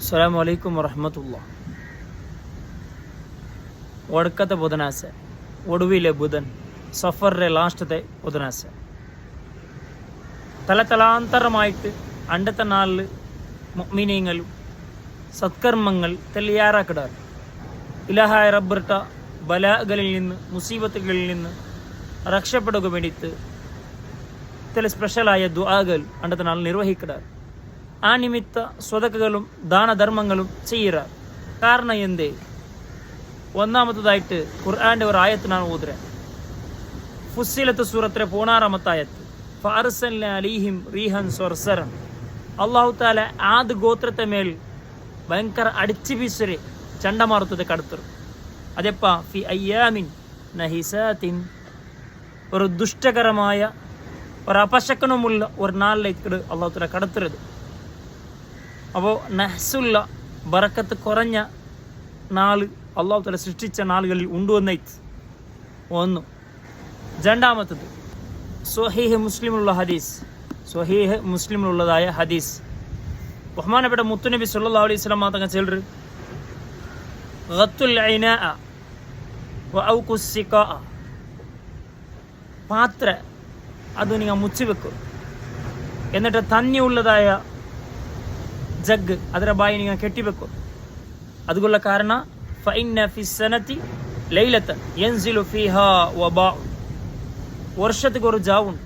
അസ്സലാമു അലൈക്കും വറഹ്മത്തുള്ളാഹി. ഒടുക്കത്തെ ബുധനാഴ്ച, ഒടുവിലെ ബുധൻ, സഫറിലെ ലാസ്റ്റത്തെ ബുധനാഴ്ച. തലതലാന്തരമായിട്ട് അണ്ടത്തെ നാളിൽ മുഅ്മിനീങ്ങളും സത്കർമ്മങ്ങൾ തയ്യാറാക്കിടാറ്. ഇലാഹായ റബ്ബർട്ട ബലാകളിൽ നിന്ന്, മുസീബത്തുകളിൽ നിന്ന് രക്ഷപ്പെടുക വേണ്ടിയിട്ട് ചില സ്പെഷ്യലായ ദുആകൾ അണ്ടത്തെ നാളിൽ നിർവഹിക്കിടാറ്. ആ നിമിത്ത സ്വതക്കകളും ദാനധർമ്മങ്ങളും ചെയ്യുക. കാരണം എന്തേ? ഒന്നാമത്തതായിട്ട് ഖുർആന്റെ ഒരു ആയത്തിനാണ് ഓതുക. ഫുസ്സിലത്ത് സൂറത്തിലെ 16-ാമത്തെ ആയത്ത്, ഫഅർസൽനാ അലൈഹിം റീഹൻ സർസറൻ. അല്ലാഹു തആല ആദ് ഗോത്രത്തെ മേൽ ഭയങ്കര അടിച്ചു വീശരെ ചണ്ടമാറുത്തത് കടത്തರು. അതെപ്പ ഫി അയ്യാമിൻ നഹിസാത്തിൻ, ഒരു ദുഷ്ടകരമായ ഒരു അപശക്കനമുള്ള ഒരു നാളിലേക്ക് അല്ലാഹു തആല കടത്തരുത്. അപ്പോൾ നഹ്സുള്ള ബറക്കത്ത് കുറഞ്ഞ നാള് അള്ളാഹു തആല സൃഷ്ടിച്ച നാളുകളിൽ ഉണ്ടുവന്നൈത്ത് ഒന്ന്. രണ്ടാമത്തത് സ്വഹീഹ് മുസ്ലിമിലുള്ള ഹദീസ്, സ്വഹീഹ് മുസ്ലിമിലുള്ളതായ ഹദീസ്. ബഹുമാനപ്പെട്ട മുത്തുനബി സല്ലല്ലാഹു അലൈഹി വസല്ലം തങ്ങൾ ചെല്ലു ഗത്തുൽ ഐനാഅ വഔഖുസ് സിഖാ, പാത്ര അത് നിങ്ങൾ മുಚ್ಚಿ വെക്കും, എന്നിട്ട് തന്നിയുള്ളതായ ജഗ് ಅದರ ಬಾಯಿ ನೀವು ಕೆಟ್ಟಿಬೇಕು. ಅದಕ್ಕೆಲ್ಲ ಕಾರಣ ಫೈನ್ನ ಫಿಸ್ಸನತಿ ಲೈಲತನ್ ಯನ್ಸಿಲು ಫೀಹಾ ವಬಾ, വർഷത്തിക്ക് ഒരു ജാവുണ്ട്.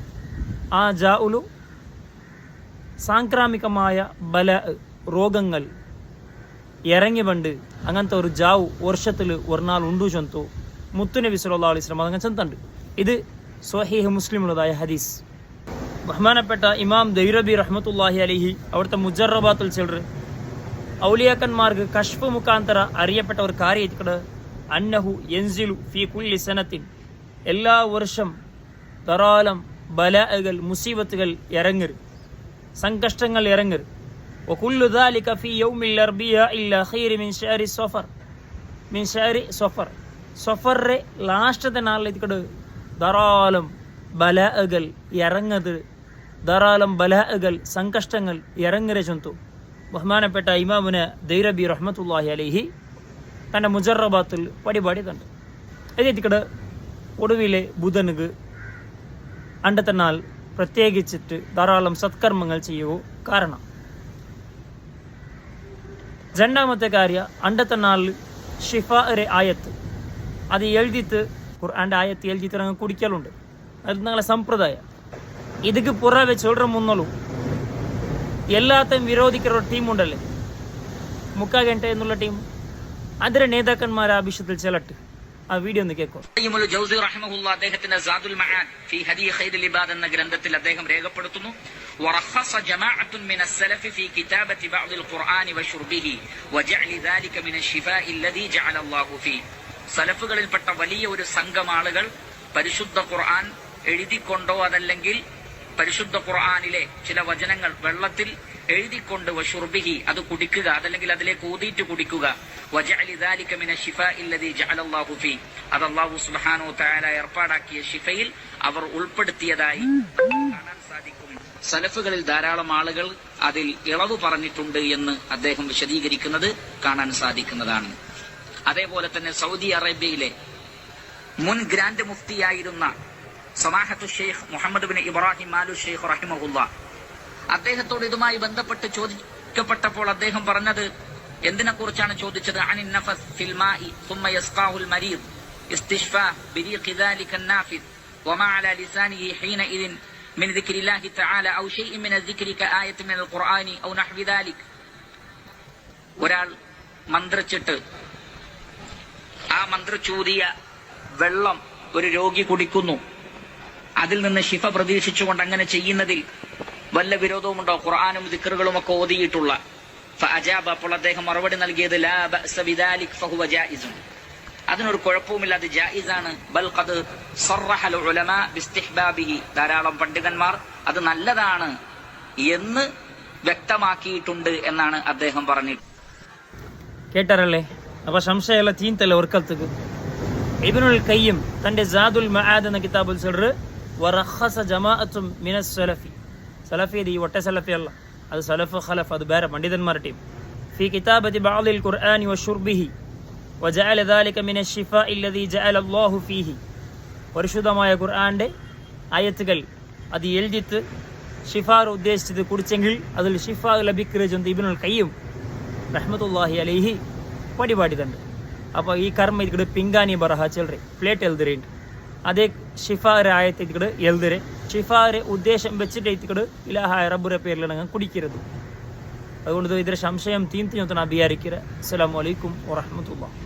ആ ജാഉലു സാംക്രാമികമായ ബല രോഗങ്ങൾ ഇറങ്ങി പണ്ട് അങ്ങനത്തെ ഒരു ജാവു വർഷത്തിൽ ഒരു നാൾ ഉണ്ടു ചൊന്തു മുത്തുനബി സല്ലല്ലാഹു അലൈഹി വസല്ലം അങ്ങനെ ചെന്തുണ്ട്. ഇത് സ്വഹീഹ് മുസ്ലിമുള്ളതായ ഹദീസ്. ബഹുമാനപ്പെട്ട ഇമാം ദൈറബി റഹ്മത്തുള്ളാഹി അലൈഹി അവിടുത്തെ മുജറബാത്തുൽ ചെൽറ് ഔലിയാക്കന്മാർക്ക് കശ്ഫ് മുഖാന്തര അറിയപ്പെട്ട ഒരു കാര്യത്തിക്കട് അന്നഹു യൻസിലു ഫീ കുല്ലി സനത്തിൻ, എല്ലാ വർഷം ധാരാളം ബലാഅകൾ മുസീബത്തുകൾ ഇറങ്ങർ, സംകഷ്ടങ്ങൾ ഇറങ്ങർ. വകുല്ലു ദാലിക ഫീ യൗമിൽ അർബിയ ഇല്ലാ ഖൈർ മിൻ ശഹരി സഫർ, മിൻ ശഹരി സഫർ. സഫറിലെ ലാസ്റ്റത്തെ നാളിലേക്കട് ധാരാളം ബലാഅകൾ ഇറങ്ങത്, ധാരാളം ബലാഅകൾ സംകഷ്ടങ്ങൾ ഇറങ്ങരെ ചൊന്തു. ബഹുമാനപ്പെട്ട ഇമാമുന ദൈറബി റഹ്മത്തുള്ളാഹി അലൈഹി തൻ്റെ മുജറബാത്തിൽ പടിപാടി കണ്ടു. ഇതെത്തിക്കട് ഒടുവിലെ ബുധനുക്ക് അണ്ടത്തെ നാൾ പ്രത്യേകിച്ചിട്ട് ധാരാളം സത്കർമ്മങ്ങൾ ചെയ്യുവോ കാരണം. രണ്ടാമത്തെ കാര്യ അണ്ടത്തെ നാളിൽ ഷിഫാറെ ആയത്ത് അത് എഴുതിയിട്ട് ഖുർആന്റെ ആയത്ത് എഴുതിയിട്ട് ഞങ്ങൾ കുടിക്കലുണ്ട്. അത് ഞങ്ങളെ സമ്പ്രദായ. ಇದಕ್ಕೆ ಪುರಾವೆ ಚೋಳ್ರ ಮುನ್ನಲು ಎಲ್ಲಾತಂ ವಿರೋಧಿಕರ ಟೀಮ್ ಉಂಡಲ್ಲೇ ಮುಕ್ಕಾ ಗಂಟೆ എന്നുള്ള ടീം, അതിലെ നേതാക്കന്മാർ ആ വിഷയത്തിൽ ചിലട്ട് ആ വീഡിയോ ഒന്ന് കേൾക്കോ. ജൗസി റഹിമഹുല്ലാ അദ്ദേഹത്തിന്റെ സാദുൽ മആൻ ഫീ ഹദീ ഖൈറുൽ ഇബാദ് എന്ന ഗ്രന്ഥത്തിൽ അദ്ദേഹം രേഖപ്പെടുത്തുന്നു, വറഖസ ജമാഅത്തുൻ മിനസ് സലഫി ഫീ കിതാബത്തി ബഅദിൽ ഖുർആനി വശുർബിഹി വജഅലി ദാലിക മിനശ് ശിഫാഇ അല്ലദീ ജഅല അല്ലാഹു ഫീ. സലഫുകളിൽപ്പെട്ട വലിയ ഒരു സംഘം ആളുകൾ പരിശുദ്ധ ഖുർആൻ എഴുതിക്കൊണ്ടോ അതല്ലെങ്കിൽ പരിശുദ്ധ ഖുർആനിലെ ചില വചനങ്ങൾ വെള്ളത്തിൽ എഴുതിക്കൊണ്ട് വശുർബിഹി അത് കുടിക്കുക, അതല്ലെങ്കിൽ അതിലേക്ക് ഊതിയിട്ട് കുടിക്കുക. വജഅലി ദാലിക മിനശ് ശിഫാഇ അല്ലദീ ജഅല അല്ലാഹു ഫീ, അത് അല്ലാഹു സുബ്ഹാനഹു തആല ഏർപ്പാടാക്കിയ ശിഫയിൽ അവർ ഉൾപ്പെടുത്തിയതായി കാണാൻ സാധിക്കും. സലഫുകളിൽ ധാരാളം ആളുകൾ അതിൽ ഇളവ് പറഞ്ഞിട്ടുണ്ട് എന്ന് അദ്ദേഹം വിശദീകരിക്കുന്നത് കാണാൻ സാധിക്കുന്നതാണ്. അതേപോലെ തന്നെ സൗദി അറേബ്യയിലെ മുൻ grand മുഫ്തിയായിരുന്ന സമാഹത്തു Sheikh Muhammad bin Ibrahim aloo Sheikh റഹിമഹുല്ലാ, അദ്ദേഹത്തോട് ഇതുമായി ബന്ധപ്പെട്ട് ചോദിക്കപ്പെട്ടപ്പോൾ അദ്ദേഹം പറഞ്ഞത് എന്തിനെ കുറിച്ചാണ് ചോദിച്ചത്? അനിൻ നഫസ് ഫിൽ മാഇ ثم يسقاه المريض استشفاء بريق ذلك النافذ وما على لسانه حينئذ من ذكر الله تعالى او شيء من الذكر كآية من القرآن او نحو ذلك. ഒരാൾ മന്ത്രിച്ചിട്ട് ആ മന്ത്രിച്ചൂതിയ വെള്ളം ഒരു രോഗി കുടിക്കുന്നു, അതിൽ നിന്ന് ശിഫ പ്രതീക്ഷിച്ചുകൊണ്ട് അങ്ങനെ ചെയ്യുന്നതിൽ വല്ല വിരോധവുമുണ്ടോ? ഖുർആനും ദിക്റുകളും ഒക്കെ ഓതിയിട്ടുള്ള. ഫഅജാബ, അപ്പോൾ അദ്ദേഹം മറുപടി നൽകിയത് ലാ ബഅസ ബിദാലിക് ഫഹുവ ജായിസുൻ, അതിനൊരു കുഴപ്പവുമില്ല, അത് ജായിസാണ്. ബൽ ഖദ് സറഹൽ ഉലമാ ബിസ്തിഹ്ബാബിഹി, ധാരാളം പണ്ഡിതന്മാർ അത് നല്ലതാണ് എന്ന് വ്യക്തമാക്കിയിട്ടുണ്ട് എന്നാണ് അദ്ദേഹം പറഞ്ഞത്. കേട്ടറല്ലേ? അപ്പൊ സംശയമല്ല തീന്തല്ല ഒർക്കൽത്തുക്ക്. ഇബ്നുൽ ഖയ്യിം തന്റെ സാദുൽ മആദ് എന്ന കിതാബിൽ ചെറു വറഖസ ജമാഅത്തും മിനസ് സലഫി, സലഫി ഈ ഒറ്റ സലഫി അല്ല, അത് സലഫ് ഖലഫ്, അത് വേറെ പണ്ഡിതന്മാരുടെ ടീം. في كتابة بعض القرآن وشربه وجعل ذلك من الشفاء الذي جعل الله فيه. പരിശുദ്ധമായ ഖുർആന്റെ ആയത്തുകൾ അത് എഴുതിയിട്ട് ഷിഫാർ ഉദ്ദേശിച്ചത് കുടിച്ചെങ്കിൽ അതിൽ ഷിഫാ ലഭിക്കുന്നത് ഇബ്നുൽ ഖയ്യിം റഹ്മത്തുള്ളാഹി അലൈഹി ಪಡಿಪಾಡಿದಂಡು ಅಪ್ಪ ಈ ಕರ್ಮ ಇದ್ಕಡೆ ಪಿಂಗಾನಿ ಬರಹ ಚೆಲ್ರಿ ಪ್ಲೇಟ್ ಎಲ್ದಿರಿ ಅದೇ ಶಿಫಾರೆ ಆಯತ್ ಇದ್ಕಡೆ ಎಲ್ದಿರೆ ಶಿಫಾರೆ ಉದ್ದೇಶം വെച്ചിട്ട് ഇത്കടെ ഇലാഹായ റബ്ബുരെ പേരിൽ ഞങ്ങൾ കുടിക്കരുത്. അതുകൊണ്ട് ഇതിന്റെ സംശയം തീർത്തിനൊത്ത് ഞാൻ വിചാരിക്കുക. അസ്സലാമു അലൈക്കും വറഹ്മത്തുള്ളാഹി.